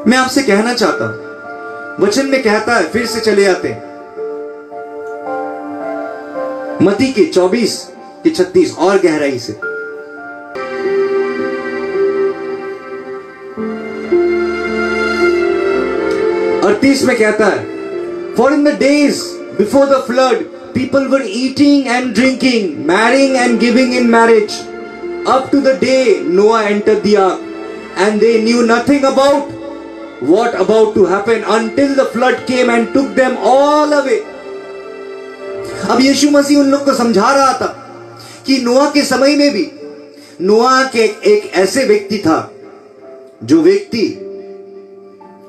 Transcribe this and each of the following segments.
मैं आपसे कहना चाहता हूं, वचन में कहता है, फिर से चले आते हैं मत्ती के 24 के 36 और गहराई से। और 30 में कहता है, For in the days before the flood, people were eating and drinking, marrying and giving in marriage, up to the day Noah entered the ark, and they knew nothing about what about to happen until the flood came and took them all away. अब यीशु मसीह उन लोग को समझा रहा था कि नोआ के समय में भी नोआ के एक ऐसे व्यक्ति था, जो व्यक्ति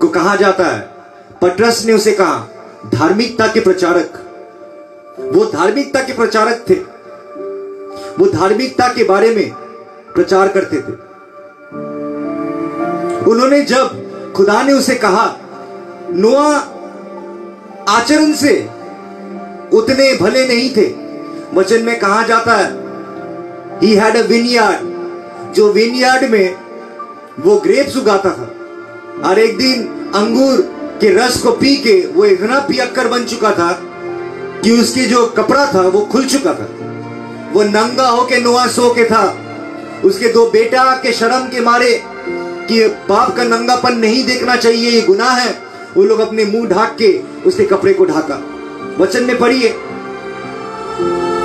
को कहा जाता है, पतरस ने उसे कहा धार्मिकता के प्रचारक। वो धार्मिकता के प्रचारक थे, वो धार्मिकता के बारे में प्रचार करते थे। उन्होंने जब खुदा ने उसे कहा, नोआ आचरण से उतने भले नहीं थे। वचन में कहा जाता है he had a vineyard, जो विनयार्ड में वो ग्रेप्स उगाता था। और एक दिन अंगूर के रस को पी के वो इतना पियक्कर बन चुका था कि उसकी जो कपड़ा था वो खुल चुका था। वो नंगा होके नोआ सो के था। उसके दो बेटा के शर्म के मारे कि बाप का नंगापन नहीं देखना चाहिए, ये गुनाह है, वो लोग अपने मुंह ढाक के उसके कपड़े को ढाका। वचन में पढ़िए,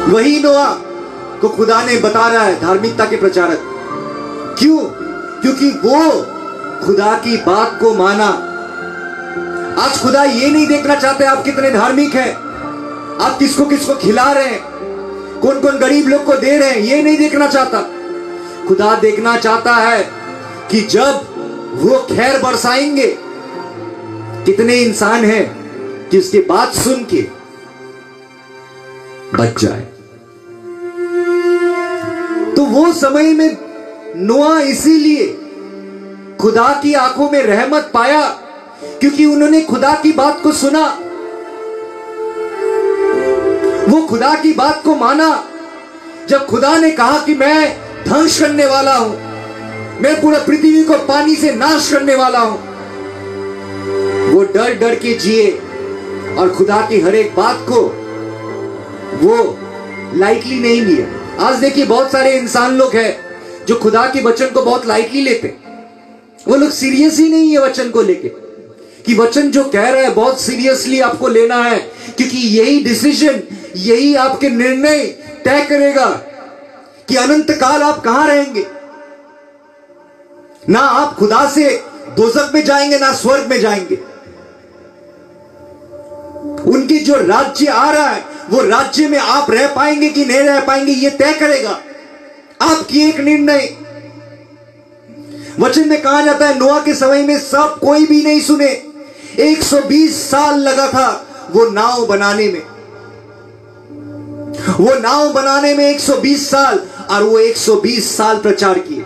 वही नोआ को खुदा ने बता रहा है धार्मिकता के प्रचारक। क्यों? क्योंकि वो खुदा की बात को माना। आज खुदा ये नहीं देखना चाहते आप कितने धार्मिक हैं, आप किसको किसको खिला रहे हैं, कौन कौन गरीब लोग को दे रहे हैं, ये नहीं देखना चाहता। खुदा देखना चाहता है कि जब वो खैर बरसाएंगे, कितने इंसान हैं कि उसके बात सुन के बच जाए। तो वो समय में नोआ इसीलिए खुदा की आंखों में रहमत पाया, क्योंकि उन्होंने खुदा की बात को सुना, वो खुदा की बात को माना। जब खुदा ने कहा कि मैं ध्वंस करने वाला हूं, मैं पूरा पृथ्वी को पानी से नाश करने वाला हूं, वो डर डर के जिए और खुदा की हर एक बात को वो लाइटली नहीं लिया। आज देखिए बहुत सारे इंसान लोग हैं जो खुदा के वचन को बहुत लाइटली लेते, वो लोग सीरियस ही नहीं है वचन को लेके, कि वचन जो कह रहा है बहुत सीरियसली आपको लेना है, क्योंकि यही डिसीजन, यही आपके निर्णय तय करेगा कि अनंत काल आप कहां रहेंगे। ना आप खुदा से दोजख में जाएंगे, ना स्वर्ग में जाएंगे। उनके जो राज्य आ रहा है, वो राज्य में आप रह पाएंगे कि नहीं रह पाएंगे, ये तय करेगा आपकी एक निर्णय। वचन में कहा जाता है नोआ के समय में सब कोई भी नहीं सुने, 120 साल लगा था वो नाव बनाने में। वो नाव बनाने में 120 साल, और वो 120 साल प्रचार किए।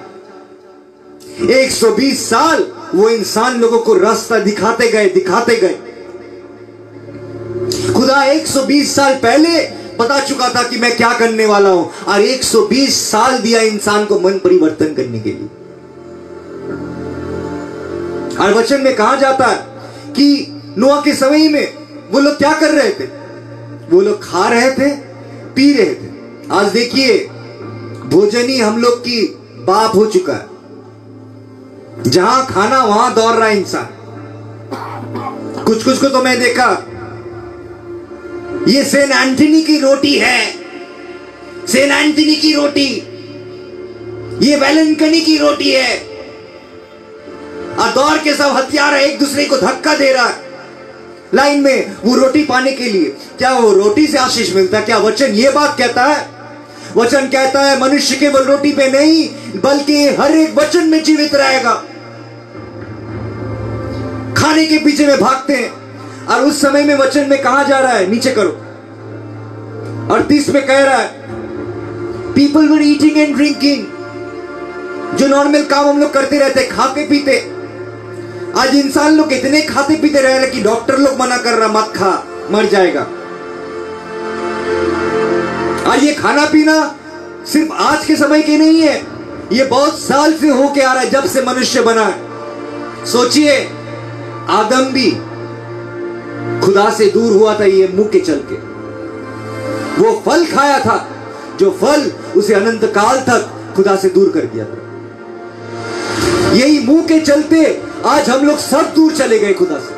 120 साल वो इंसान लोगों को रास्ता दिखाते गए, दिखाते गए। खुदा 120 साल पहले बता चुका था कि मैं क्या करने वाला हूं, और 120 साल दिया इंसान को मन परिवर्तन करने के लिए। और वचन में कहा जाता है कि नोआ के समय में वो लोग क्या कर रहे थे? वो लोग खा रहे थे, पी रहे थे। आज देखिए भोजन ही हम लोग की बाप हो चुका है। जहां खाना वहां दौड़ रहा है इंसान। कुछ कुछ को तो मैं देखा, ये सेंट एंथनी की रोटी है, सेंट एंथनी की रोटी, ये वेलेंकनी की रोटी है, और दौड़ के सब हथियार एक दूसरे को धक्का दे रहा है लाइन में वो रोटी पाने के लिए। क्या वो रोटी से आशीष मिलता है? क्या वचन ये बात कहता है? वचन कहता है मनुष्य केवल रोटी पे नहीं, बल्कि हर एक वचन में जीवित रहेगा। खाने के पीछे में भागते हैं, और उस समय में वचन में कहा जा रहा है, नीचे करो, 38 में कह रहा है people were eating and drinking. जो नॉर्मल काम हम लोग करते रहते, खाते पीते, आज इंसान लोग इतने खाते पीते रह रहे कि डॉक्टर लोग मना कर रहा मत खा, मर जाएगा। और ये खाना पीना सिर्फ आज के समय के नहीं है, ये बहुत साल से होके आ रहा है, जब से मनुष्य बना है। सोचिए आदम भी खुदा से दूर हुआ था ये मुंह के चल के। वो फल खाया था जो फल उसे अनंत काल तक खुदा से दूर कर दिया था। यही मुंह के चलते आज हम लोग सब दूर चले गए खुदा से।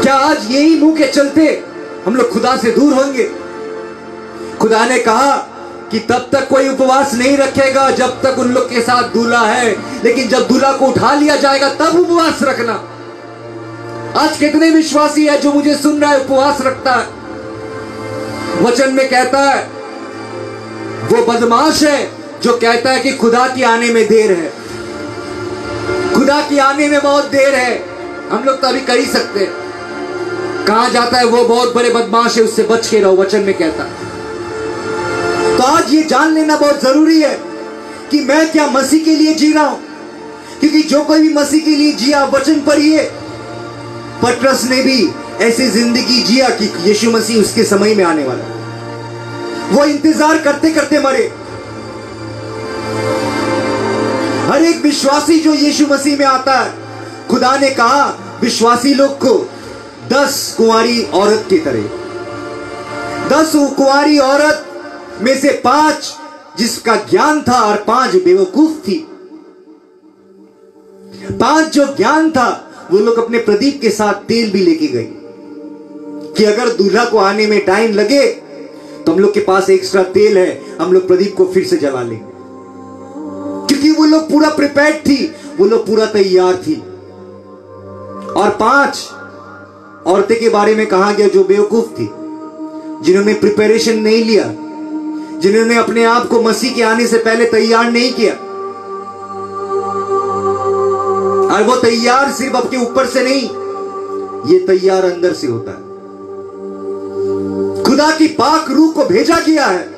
क्या आज यही मुंह के चलते हम लोग खुदा से दूर होंगे? खुदा ने कहा कि तब तक कोई उपवास नहीं रखेगा जब तक उन लोग के साथ दूल्हा है, लेकिन जब दूल्हा को उठा लिया जाएगा तब उपवास रखना। आज कितने विश्वासी है जो मुझे सुन रहा है उपवास रखता है? वचन में कहता है वो बदमाश है जो कहता है कि खुदा की आने में देर है, खुदा की आने में बहुत देर है। हम लोग तो अभी कर ही सकते हैं। कहा जाता है वो बहुत बड़े बदमाश है, उससे बच के रहो, वचन में कहता है। तो आज ये जान लेना बहुत जरूरी है कि मैं क्या मसीह के लिए जी रहा हूं, क्योंकि जो कोई भी मसीह के लिए जिया, वचन पढ़िए, पतरस ने भी ऐसी जिंदगी जिया कि यीशु मसीह उसके समय में आने वाला। वो इंतजार करते करते मरे। हर एक विश्वासी जो यीशु मसीह में आता है, खुदा ने कहा विश्वासी लोग को 10 कुंवारी औरत की तरह, 10 कुंवारी औरत में से 5 जिसका ज्ञान था और 5 बेवकूफ थी। 5 जो ज्ञान था वो लोग अपने प्रदीप के साथ तेल भी लेके गए कि अगर दूल्हा को आने में टाइम लगे तो हम लोग के पास एक्स्ट्रा तेल है, हम लोग प्रदीप को फिर से जला लेंगे। क्योंकि वो लोग पूरा प्रिपेयर्ड थी, वो लोग पूरा तैयार थी। और 5 औरतें के बारे में कहा गया जो बेवकूफ थी, जिन्होंने प्रिपरेशन नहीं लिया, जिन्होंने अपने आप को मसीह के आने से पहले तैयार नहीं किया। और वो तैयार सिर्फ आपके ऊपर से नहीं, ये तैयार अंदर से होता है। खुदा की पाक रूह को भेजा गया है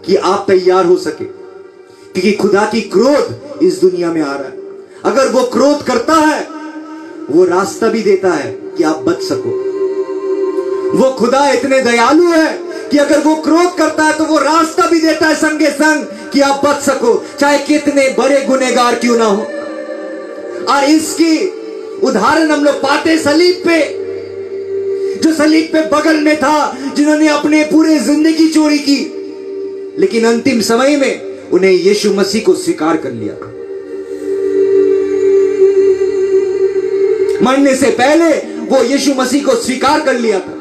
कि आप तैयार हो सके, क्योंकि खुदा की क्रोध इस दुनिया में आ रहा है। अगर वो क्रोध करता है, वो रास्ता भी देता है कि आप बच सको। वो खुदा इतने दयालु है कि अगर वो क्रोध करता है तो वो रास्ता भी देता है संगे संग कि आप बच सको, चाहे कितने बड़े गुनहगार क्यों ना हो। और इसकी उदाहरण हम लोग पाते सलीब पे, जो सलीब पे बगल में था, जिन्होंने अपने पूरे जिंदगी चोरी की, लेकिन अंतिम समय में उन्हें यीशु मसीह को स्वीकार कर लिया। मरने से पहले वो यीशु मसीह को स्वीकार कर लिया था।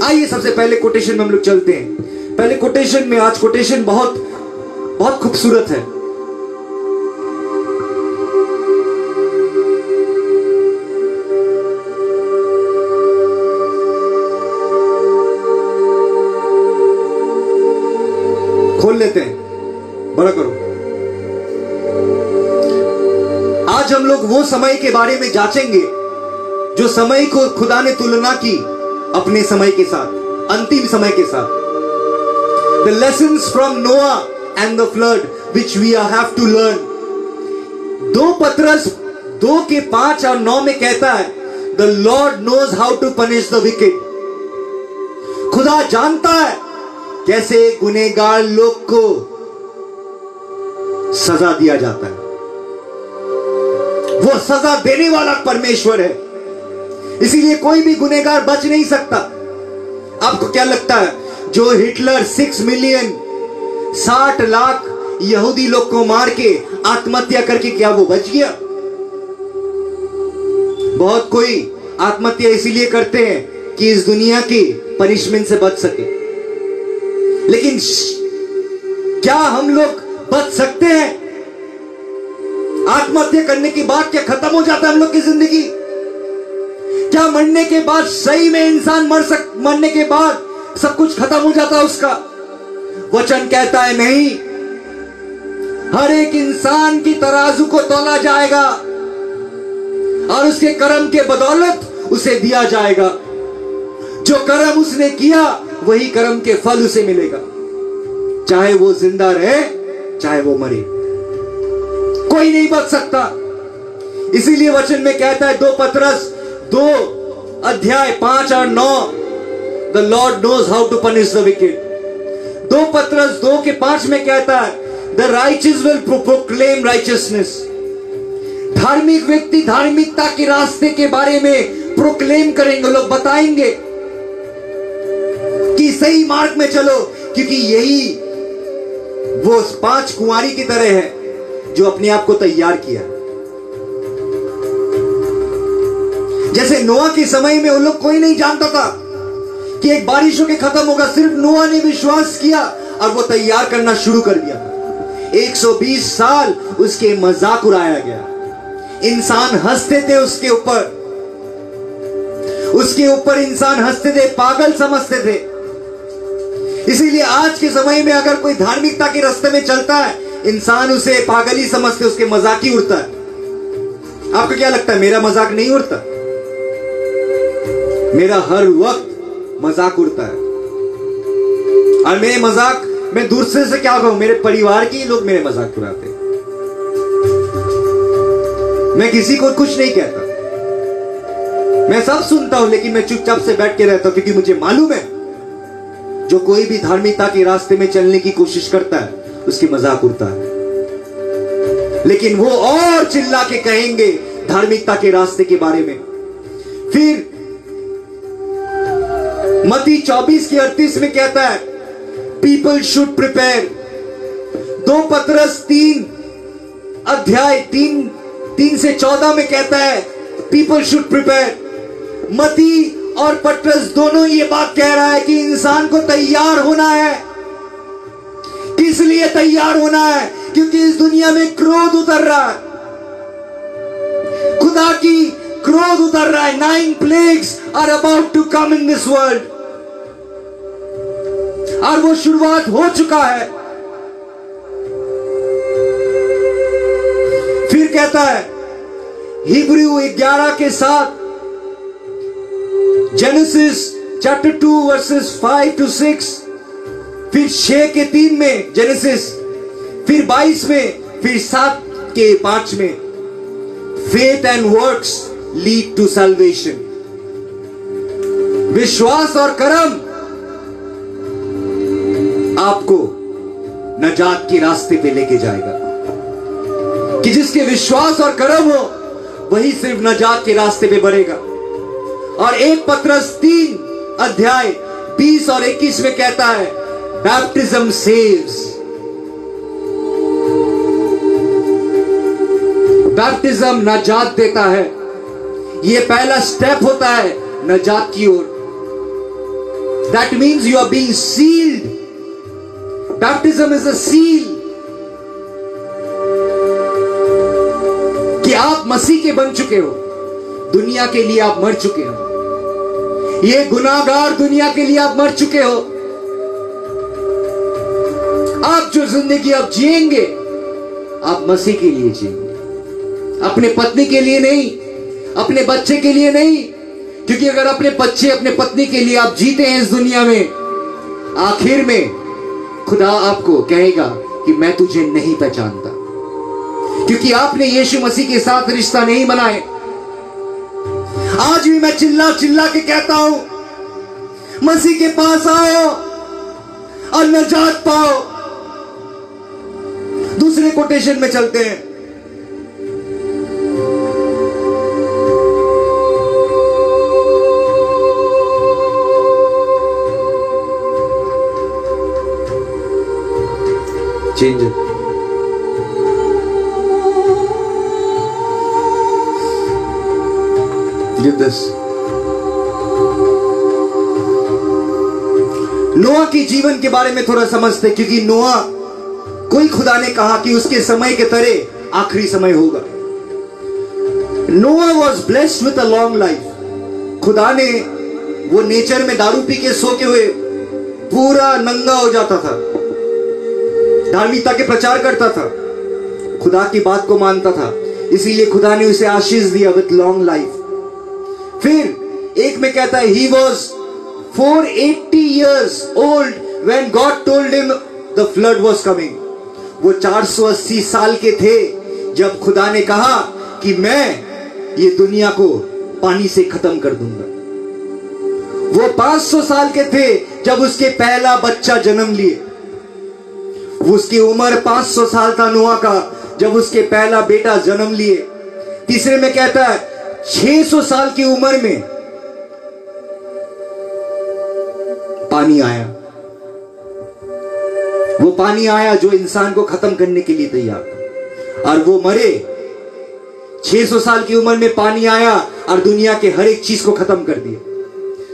आइए सबसे पहले कोटेशन में हम लोग चलते हैं। पहले कोटेशन में, आज कोटेशन बहुत बहुत खूबसूरत है। खोल लेते हैं, बड़ा करो। आज हम लोग वो समय के बारे में जांचेंगे जो समय को खुदा ने तुलना की अपने समय के साथ, अंतिम समय के साथ। The lessons from Noah and the flood which we have to learn. 2 पतरस 2 के 5 और 9 में कहता है The Lord knows how to punish the wicked. खुदा जानता है कैसे गुनहगार लोग को सजा दिया जाता है। वो सजा देने वाला परमेश्वर है, इसीलिए कोई भी गुनहगार बच नहीं सकता। आपको क्या लगता है जो हिटलर 6 मिलियन 60 लाख यहूदी लोग को मार के आत्महत्या करके, क्या वो बच गया? बहुत कोई आत्महत्या इसीलिए करते हैं कि इस दुनिया की पनिशमेंट से बच सके, लेकिन क्या हम लोग बच सकते हैं? आत्महत्या करने के बाद क्या खत्म हो जाता है हम लोग की जिंदगी? क्या मरने के बाद सही में इंसान मरने के बाद सब कुछ खत्म हो जाता है उसका? वचन कहता है नहीं, हर एक इंसान की तराजू को तोला जाएगा और उसके कर्म के बदौलत उसे दिया जाएगा। जो कर्म उसने किया वही कर्म के फल उसे मिलेगा, चाहे वो जिंदा रहे चाहे वो मरे। कोई नहीं बच सकता। इसीलिए वचन में कहता है 2 पतरस 2 अध्याय 5 और 9, The Lord knows how to punish the wicked. 2 पत्रस 2:5 में कहता है, the righteous will proclaim righteousness. धार्मिक व्यक्ति धार्मिकता के रास्ते के बारे में प्रोक्लेम करेंगे, लोग बताएंगे कि सही मार्ग में चलो, क्योंकि यही वो 5 कुंवारी की तरह है जो अपने आप को तैयार किया। जैसे नोआ के समय में उन लोग कोई नहीं जानता था कि एक बारिशों के खत्म होगा, सिर्फ नोआ ने विश्वास किया और वो तैयार करना शुरू कर दिया। 120 साल उसके मजाक उड़ाया गया, इंसान हंसते थे उसके ऊपर इंसान हंसते थे, पागल समझते थे। इसीलिए आज के समय में अगर कोई धार्मिकता के रास्ते में चलता है, इंसान उसे पागल ही समझते, उसके मजाक ही उड़ता है। आपको क्या लगता है, मेरा मजाक नहीं उड़ता? मेरा हर वक्त मजाक उड़ता है। और मेरे मजाक, मैं दूर से क्या कहूं, मेरे परिवार के ही लोग मेरे मजाक उड़ाते हैं। मैं किसी को कुछ नहीं कहता, मैं सब सुनता हूं, लेकिन मैं चुपचाप से बैठ के रहता हूं, क्योंकि मुझे मालूम है जो कोई भी धार्मिकता के रास्ते में चलने की कोशिश करता है, उसकी मजाक उड़ता है। लेकिन वो और चिल्ला के कहेंगे धार्मिकता के रास्ते के बारे में। फिर मत्ती 24:38 में कहता है, पीपल शुड प्रिपेयर। 2 पत्रस 3:3-14 में कहता है, पीपल शुड प्रिपेयर। मत्ती और पत्रस दोनों ये बात कह रहा है कि इंसान को तैयार होना है। किस लिए तैयार होना है? क्योंकि इस दुनिया में क्रोध उतर रहा है, खुदा की क्रोध उतर रहा है। 9 plagues are about to come in this world, और वो शुरुआत हो चुका है। फिर कहता है हिब्रू 11:7, जेनेसिस चैप्टर 2 वर्सेस 5-6, फिर 6:3 में जेनेसिस, फिर 22 में, फिर 7:5 में, faith and works lead to salvation. विश्वास और कर्म आपको नजात के रास्ते पे लेके जाएगा। कि जिसके विश्वास और कर्म हो वही सिर्फ नजात के रास्ते पे बढ़ेगा। और 1 पत्रस 3:20 और 21 में कहता है, बैप्टिज्म सेव्स। बैप्टिज्म नजात देता है। यह पहला स्टेप होता है नजात की ओर। That means you are being sealed. Baptism is a seal कि आप मसीह के बन चुके हो, दुनिया के लिए आप मर चुके हो। ये गुनाहगार दुनिया के लिए आप मर चुके हो। आप जो जिंदगी आप जिएंगे, आप मसीह के लिए जिएंगे, अपने पत्नी के लिए नहीं, अपने बच्चे के लिए नहीं। क्योंकि अगर अपने बच्चे अपने पत्नी के लिए आप जीते हैं इस दुनिया में, आखिर में खुदा आपको कहेगा कि मैं तुझे नहीं पहचानता, क्योंकि आपने यीशु मसीह के साथ रिश्ता नहीं बनाए। आज भी मैं चिल्ला चिल्ला के कहता हूं, मसीह के पास आओ और नजात पाओ। दूसरे कोटेशन में चलते हैं। Change give this. नोआ के जीवन के बारे में थोड़ा समझते, क्योंकि नोआ कोई खुदा ने कहा कि उसके समय के तरह आखिरी समय होगा। नोआ was blessed with a long life. खुदा ने, वो नेचर में दारू पी के सोते हुए पूरा नंगा हो जाता था, धार्मिकता के प्रचार करता था, खुदा की बात को मानता था, इसीलिए खुदा ने उसे आशीष दिया विथ लॉन्ग लाइफ। फिर एक में कहता है he was 480 years old when God told him the flood was coming। वो 480 साल के थे जब खुदा ने कहा कि मैं ये दुनिया को पानी से खत्म कर दूंगा। वो 500 साल के थे जब उसके पहला बच्चा जन्म लिए। उसकी उम्र 500 साल था नोआ का जब उसके पहला बेटा जन्म लिए। तीसरे में कहता है 600 साल की उम्र में पानी आया। वो पानी आया जो इंसान को खत्म करने के लिए तैयार था, और वो मरे। 600 साल की उम्र में पानी आया और दुनिया के हर एक चीज को खत्म कर दिया।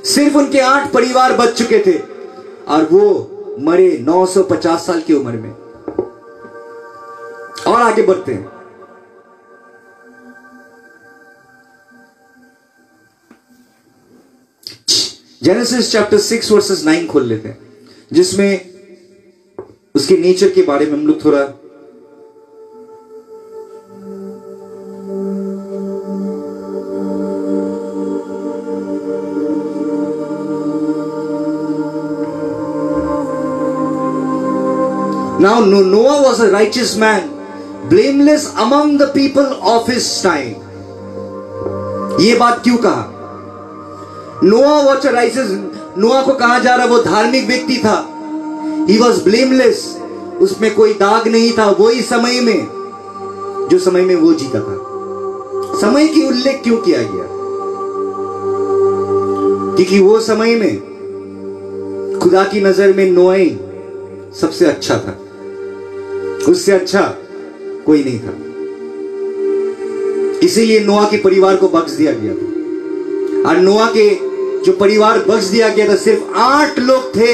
सिर्फ उनके 8 परिवार बच चुके थे और वो मरे 950 साल की उम्र में। और आगे बढ़ते हैं। जेनेसिस चैप्टर 6 वर्सेस 9 खोल लेते हैं, जिसमें उसके नेचर के बारे में हम लोग थोड़ा Now Noah was a righteous man, blameless among the people of his time. ये बात क्यों कहा? Noah was a righteous, नोआ को कहा जा रहा वो धार्मिक व्यक्ति था। He was blameless, उसमें कोई दाग नहीं था। वही समय में जो समय में वो जीता था। समय की उल्लेख क्यों किया गया? क्योंकि वो समय में खुदा की नजर में नोआ सबसे अच्छा था, उससे अच्छा कोई नहीं था। इसीलिए नोआ के परिवार को बख्श दिया गया था। और नोआ के जो परिवार बख्श दिया गया था, सिर्फ 8 लोग थे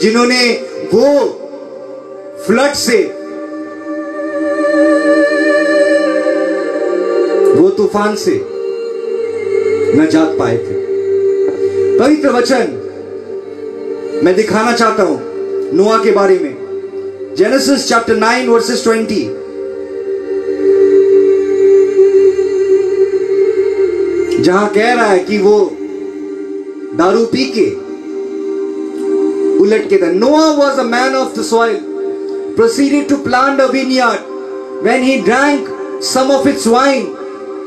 जिन्होंने वो फ्लड से, वो तूफान से नजात पाए थे। पवित्र वचन मैं दिखाना चाहता हूं नोआ के बारे में। Genesis chapter 9 versus 20। जहां कह रहा है कि वो दारू पी के उलट के था। Noah was a man of the soil, proceeded to plant a vineyard. When he drank some of its wine,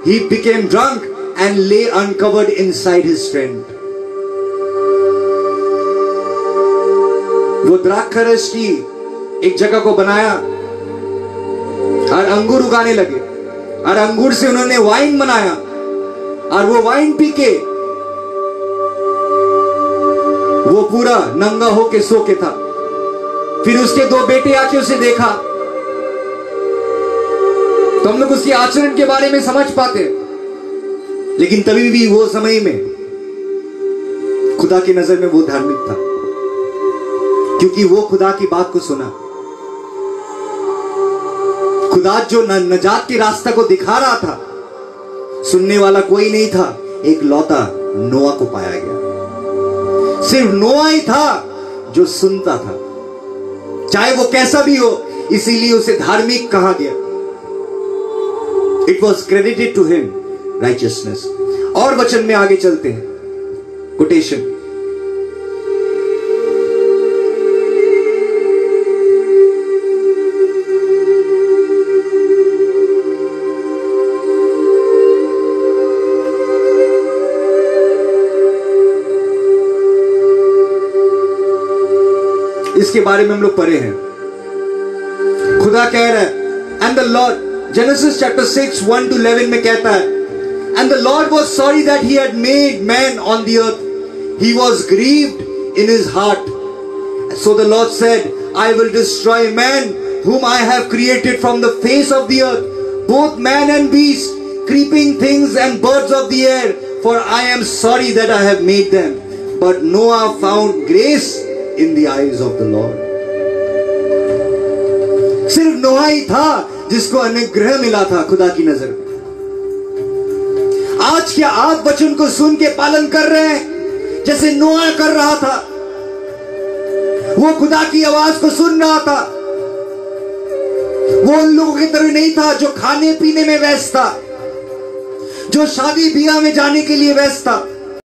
he became drunk and lay uncovered inside his tent. वो द्राक्षरस की एक जगह को बनाया और अंगूर उगाने लगे, और अंगूर से उन्होंने वाइन बनाया, और वो वाइन पी के वो पूरा नंगा होके सो के था। फिर उसके 2 बेटे आके उसे देखा, तो हम लोग उसके आचरण के बारे में समझ पाते। लेकिन तभी भी वो समय में खुदा की नजर में वो धार्मिक था, क्योंकि वो खुदा की बात को सुना। खुदा जो नजात के रास्ता को दिखा रहा था, सुनने वाला कोई नहीं था। एक लौता नोआ को पाया गया। सिर्फ नोआ ही था जो सुनता था, चाहे वो कैसा भी हो। इसीलिए उसे धार्मिक कहा गया। It was credited to him righteousness. और वचन में आगे चलते हैं। कोटेशन, इसके बारे में हम लोग पढ़े हैं। खुदा कह रहा है, and the Lord, genesis chapter 6 1 to 11 में कहता है, and the Lord was sorry that he had made man on the earth, he was grieved in his heart, so the Lord said, I will destroy man whom I have created from the face of the earth, both man and beast, creeping things and birds of the air, for I am sorry that I have made them. But Noah found grace in the eyes of the Lord. सिर्फ नोआ ही था जिसको अनुग्रह मिला था खुदा की नजर में। आज क्या आप वचन को सुन के पालन कर रहे हैं जैसे नोआ कर रहा था? वो खुदा की आवाज को सुन रहा था। वो उन लोगों की तरह नहीं था जो खाने पीने में व्यस्त था, जो शादी ब्याह में जाने के लिए व्यस्त था।